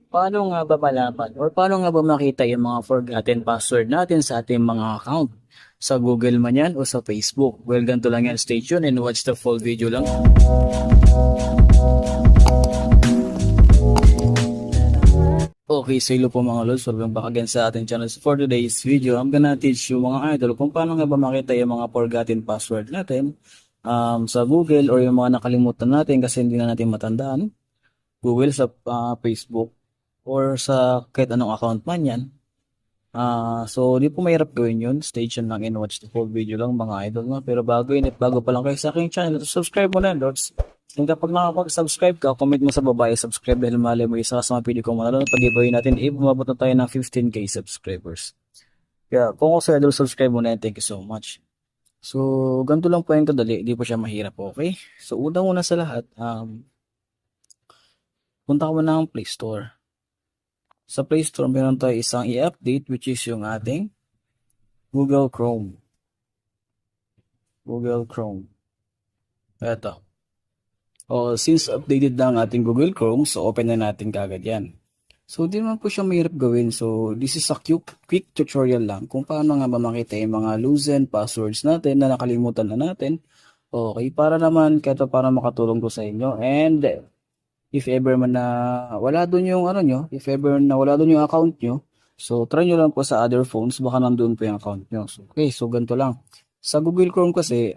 Paano nga ba malaman or paano nga ba makita yung mga forgotten password natin sa ating mga account? Sa Google man yan o sa Facebook? Well, ganito lang yan. Stay tuned and watch the full video lang. Okay, so hello po mga lods. Welcome back again sa ating channel. So for today's video, I'm gonna teach you mga idol kung paano nga ba makita yung mga forgotten password natin sa Google or yung mga nakalimutan natin kasi hindi na natin matandaan. Google, sa Facebook, or sa kahit anong account man yan. So di po mahirap gawin yun. Stay tuned lang and watch the full video lang mga idol. No? Pero bago yun, at bago pa lang kayo sa aking channel, subscribe mo na, Lords. And kapag nakapag-subscribe ka, comment mo sa baba, subscribe dahil mali mo isa ka sa mga pili kong manalo. Pag-giveaway natin, bumabot na tayo ng 15k subscribers. Kaya kung ako sa idol, subscribe mo na, thank you so much. So, ganito lang po yung kadali, di po siya mahirap, okay? So, unang-una sa lahat, punta ko na ng Play Store. Sa Play Store, meron tayo isang i-update which is yung ating Google Chrome. Google Chrome. Eto. Since updated na ang ating Google Chrome, so open na natin kagad yan. So, di naman po siya mahirap gawin. So, this is a quick tutorial lang kung paano nga ba makita yung mga loosened passwords natin na nakalimutan na natin. Okay, para naman kahit para makatulong ko sa inyo. And if ever man na wala doon yung ano nyo, if ever na wala doon yung account nyo, so try nyo lang po sa other phones, baka nandun po yung account nyo. So, okay, so ganito lang. Sa Google Chrome kasi,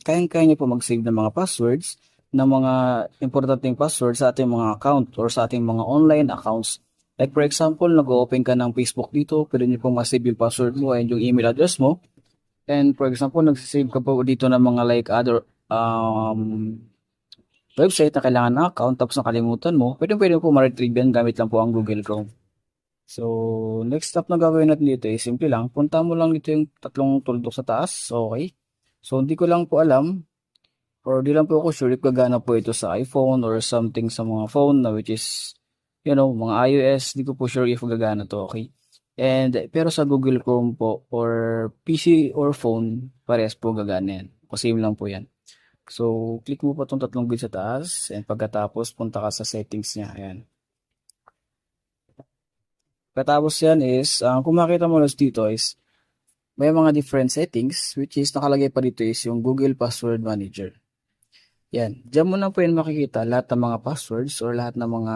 kayang-kaya nyo po mag-save ng mga passwords, ng mga importanteng passwords sa ating mga account or sa ating mga online accounts. Like for example, nag-open ka ng Facebook dito, pwede nyo pong ma-save yung password mo and yung email address mo. And for example, nag-save ka po dito ng mga like other website na kailangan ng account tapos nakalimutan mo, pwede po ma-retrieve yan gamit lang po ang Google Chrome. So, next step na gagawin natin dito is simple lang. Punta mo lang dito yung tatlong tuldok sa taas. Okay. So, hindi ko lang po alam or di lang po ako sure if gagana po ito sa iPhone or something sa mga phone na which is, mga iOS. Di ko po sure if gagana to. Okay. And, pero sa Google Chrome po or PC or phone, parehas po gagana yan. Kasi lang po yan. So, click mo po itong tatlong grid sa taas and pagkatapos punta ka sa settings niya. Ayan. Pagkatapos yan is, kung makita mo dito is, may mga different settings which is nakalagay pa dito is yung Google Password Manager. Yan. Diyan mo na po yun makikita lahat ng mga passwords or lahat ng mga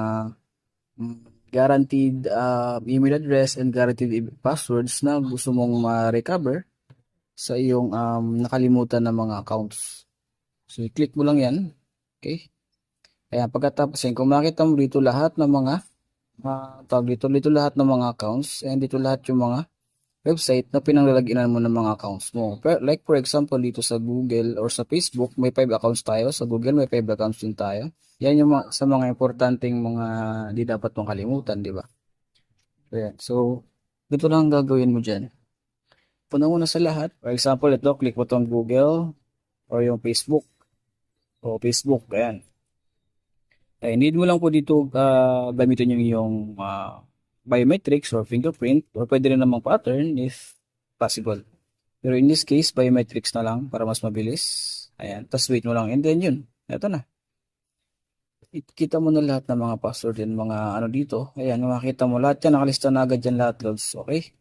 guaranteed email address and guaranteed passwords na gusto mong ma-recover sa iyong nakalimutan na mga accounts. So, i-click mo lang yan. Okay. Ayan, pagkatapos yan, kung makita mo dito lahat ng mga dito lahat ng mga accounts and dito lahat yung mga website na pinanglalaginan mo ng mga accounts mo. Like for example, dito sa Google or sa Facebook, may 5 accounts tayo. Sa Google, may 5 accounts din tayo. Yan yung sa mga importanteng mga di dapat mong kalimutan, di ba? Ayan. So, dito lang gagawin mo dyan. Una sa lahat, for example, ito, click mo itong Google or yung Facebook. O Facebook, ayan. Need mo lang po dito gamitin yung iyong biometrics or fingerprint or pwede rin namang pattern if possible. Pero in this case, biometrics na lang para mas mabilis. Ayan, tapos wait mo lang and then yun, eto na. Kita mo na lahat ng mga password and mga ano dito. Ayan, makikita mo lahat yan, nakalista na agad yan lahat, loads. Okay?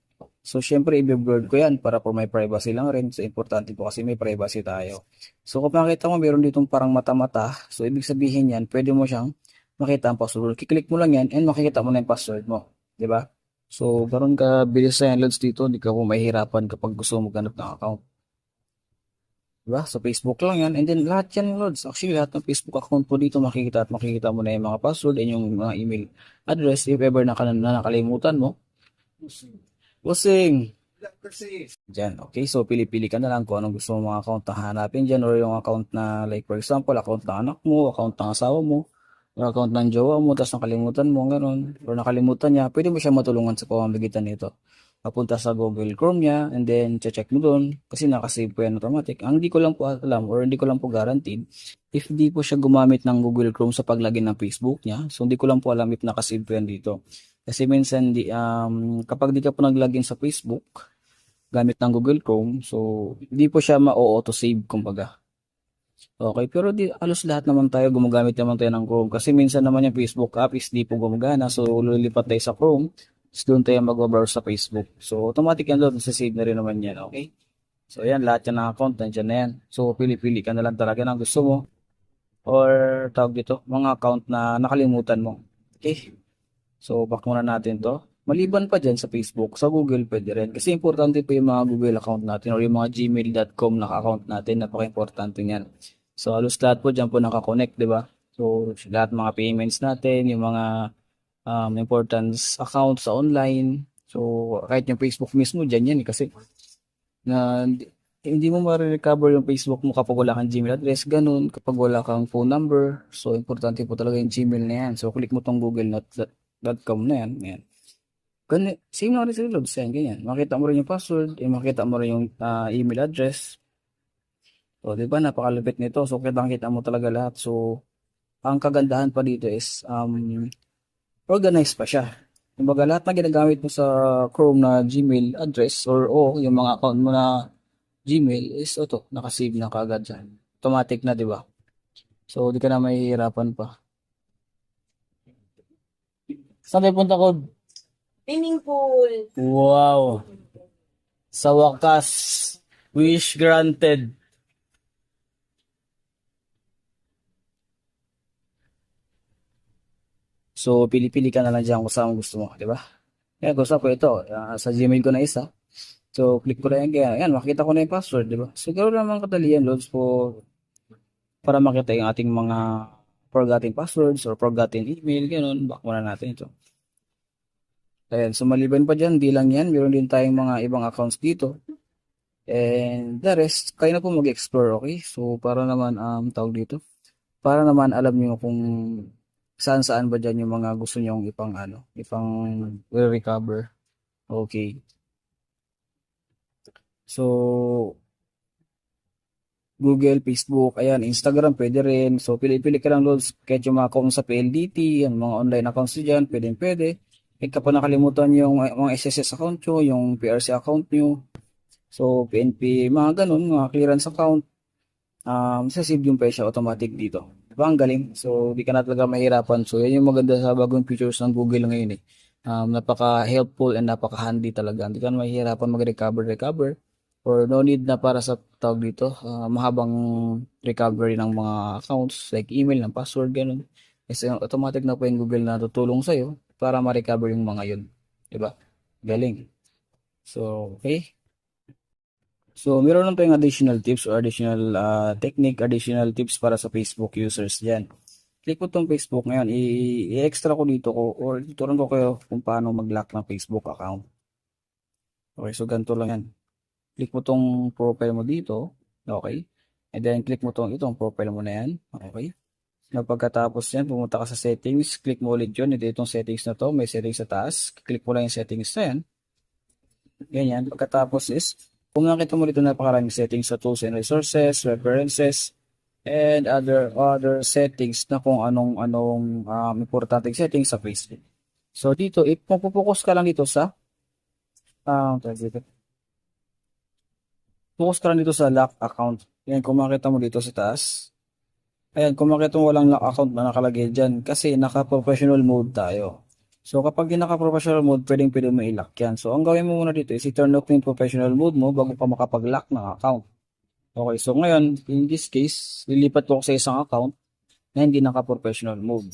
So, syempre, i-blurred ko yan para po may privacy lang rin. So, importante po kasi may privacy tayo. So, kung makita mo, meron ditong parang mata-mata. So, ibig sabihin yan, pwede mo siyang makita ang password. Kiklik mo lang yan and makikita mo na yung password mo. Diba? So, garon ka bilis sa yan, loads dito. Hindi ka po mahihirapan kapag gusto mo ganap ng account. Diba? So, Facebook lang yan. And then, lahat yan, loads. Actually, lahat ng Facebook account po dito makikita at makikita mo na yung mga password and yung mga email address if ever na nakalimutan mo. Busing! Diyan, okay. So, pili-pili ka na lang kung anong gusto mo mga account na hanapin dyan or yung account na, like for example, account ng anak mo, account ng asawa mo, or account ng jowa mo, tapos nakalimutan mo, gano'n, or nakalimutan niya, pwede mo siya matulungan sa pamamagitan nito. Papunta sa Google Chrome niya, and then, check mo doon, kasi nakasave po yan automatic. Ang hindi ko lang po alam, or hindi ko lang po guaranteed, if di po siya gumamit ng Google Chrome sa paglagin ng Facebook niya, so hindi ko lang po alam if nakasave po yan dito. Kasi minsan, kapag di ka po nag-login sa Facebook, gamit ng Google Chrome, so, hindi po siya ma-auto-save, kumbaga. Okay, pero di halos lahat naman tayo gumagamit naman tayo ng Chrome kasi minsan naman yung Facebook app is di po gumagana. So, lilipat tayo sa Chrome. Tapos doon tayo mag-browse sa Facebook. So, automatic yan doon. Save na rin naman yan. Okay? So, yan. Lahat yan ng account. Nandiyan na yan. So, pili-pili ka na lang talaga ng gusto mo. Or, tawag dito, mga account na nakalimutan mo. Okay? So, back muna natin to. Maliban pa dyan sa Facebook, sa Google pwede rin. Kasi importante po yung mga Google account natin or yung mga gmail.com na account natin. Napaka-importante niyan. So, halos lahat po dyan po nakakonect, di ba? So, lahat mga payments natin, yung mga importance account sa online. So, kahit yung Facebook mismo, dyan yan. Kasi na hindi mo ma-recover yung Facebook mo kapag wala kang Gmail address, ganun, kapag wala kang phone number. So, importante po talaga yung Gmail na yan. So, click mo tong google.com na yan. Yan. Ganun, same na rin sa loads yan, ganyan. Makita mo rin yung password, makita mo rin yung email address. So, di ba, napakalupit nito. So, kitang-kita mo talaga lahat. So, ang kagandahan pa dito is, organized pa siya. Kumbaga, lahat na ginagamit mo sa Chrome na Gmail address or yung mga account mo na Gmail is nakasave na kaagad dyan. Automatic na, di ba? So, di ka na mahihirapan pa. Saan tayo punta ko? Swimming pool. Wow! Sa wakas, wish granted. So, pili-pili ka na lang dyan kung saan gusto mo, di ba? Kaya gusto ko ito, sa Gmail ko na isa. So, click ko lang yan. Ayan, makita ko na yung password, di ba? So, ganoon naman kadali yan, loads po, para makita yung ating mga forgotten passwords or forgotten email, ganoon. Back muna natin ito. Ayan, so maliban pa dyan, di lang yan. Meron din tayong mga ibang accounts dito. And the rest, kayo na po mag-explore, okay? So, para naman, tawag dito, para naman alam nyo kung saan-saan ba dyan yung mga gusto nyong ipang recover. Okay. So, Google, Facebook, ayan, Instagram, pwede rin. So, pili-pili ka lang loads. Kahit yung mga accounts sa PLDT, yung mga online accounts dyan, pwede. Kahit ka pa nakalimutan yung mga SSS account nyo, yung PRC account nyo. So, PNP, mga ganun, mga clearance account. Sasave yung siya automatic dito. Diba? Ang galing. So, di ka na talaga mahirapan. So, yan yung maganda sa bagong features ng Google ngayon eh. Napaka-helpful and napaka-handy talaga. Hindi ka na mahirapan mag-recover. Or no need na para sa tawag dito, mahabang recovery ng mga accounts like email, ng password, ganun. Kasi automatic na po yung Google na tutulong sa'yo para ma-recover yung mga yun. Diba? Galing. So, okay. So, meron lang tayong additional tips or additional technique, additional tips para sa Facebook users dyan. Click mo tong Facebook ngayon. I-extra ko dito or tuturuan ko kayo kung paano mag-lock ng Facebook account. Okay, so ganito lang yan. Click mo tong profile mo dito. Okay. And then, click mo itong profile mo na yan. Okay. Na pagkatapos yan, pumunta ka sa settings. Click mo ulit yun. Ito itong settings na to. May settings sa taas. Click mo lang yung settings na yan. Ganyan. Pagkatapos is, kung nakita mo dito napakaraming settings sa tools and resources, references, and other settings na kung anong importanteng settings sa Facebook. So dito, ipopokus ka lang dito sa focus ka lang dito sa lock account. Yan, kung makita mo dito sa taas. Ayan, kung makita mo walang lock account na nakalagay dyan kasi naka-professional mode tayo. So, kapag di naka-professional mode, pwede mo i-lock yan. So, ang gawin mo muna dito is i-turn off yung professional mode mo bago ka makapag-lock ng account. Okay, so ngayon, in this case, lilipat ko sa isang account na hindi naka-professional mode.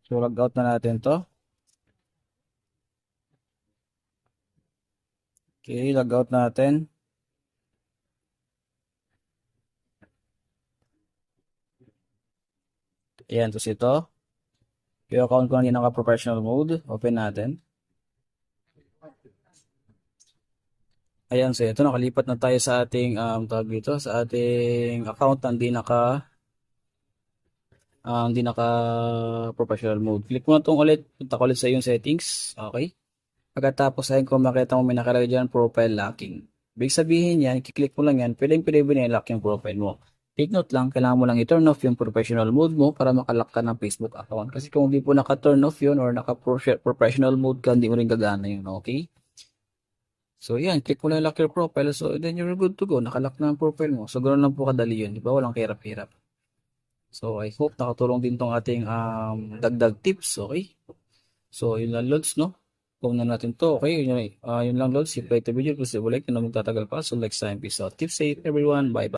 So, log out na natin to. Okay, log out natin. Ayan, tapos ito. Yung account ko na hindi naka-professional mode. Open natin. Ayan, so ito, nakalipat na tayo sa ating, tawag dito, sa ating account na hindi naka-professional mode. Click mo na itong ulit, punta ko ulit sa yung settings. Okay. Pagkatapos ay kung makita mo may nakalagay dyan, profile locking. Ibig sabihin yan, kiklik mo lang yan, pwede lock yung profile mo. Take note lang, kailangan mo lang i-turn off yung professional mode mo para makalock ka ng Facebook account. Kasi kung hindi po naka-turn off yun or naka-professional mode ka, hindi mo rin gagana yun, okay? So, yan. Click mo lang yung lock your profile. So, then you're good to go. Nakalock na ang profile mo. So, ganoon lang po kadali yun. Di ba? Walang kahirap-hirap. So, I hope nakatulong din tong ating dagdag tips. Okay? So, yun lang, Lods, no? Kung na natin to. Okay? Yun lang, Lods. If you like the video, please leave a like. Kung na magtatagal pa. So, next time. Peace out. Keep safe, everyone. Bye-bye.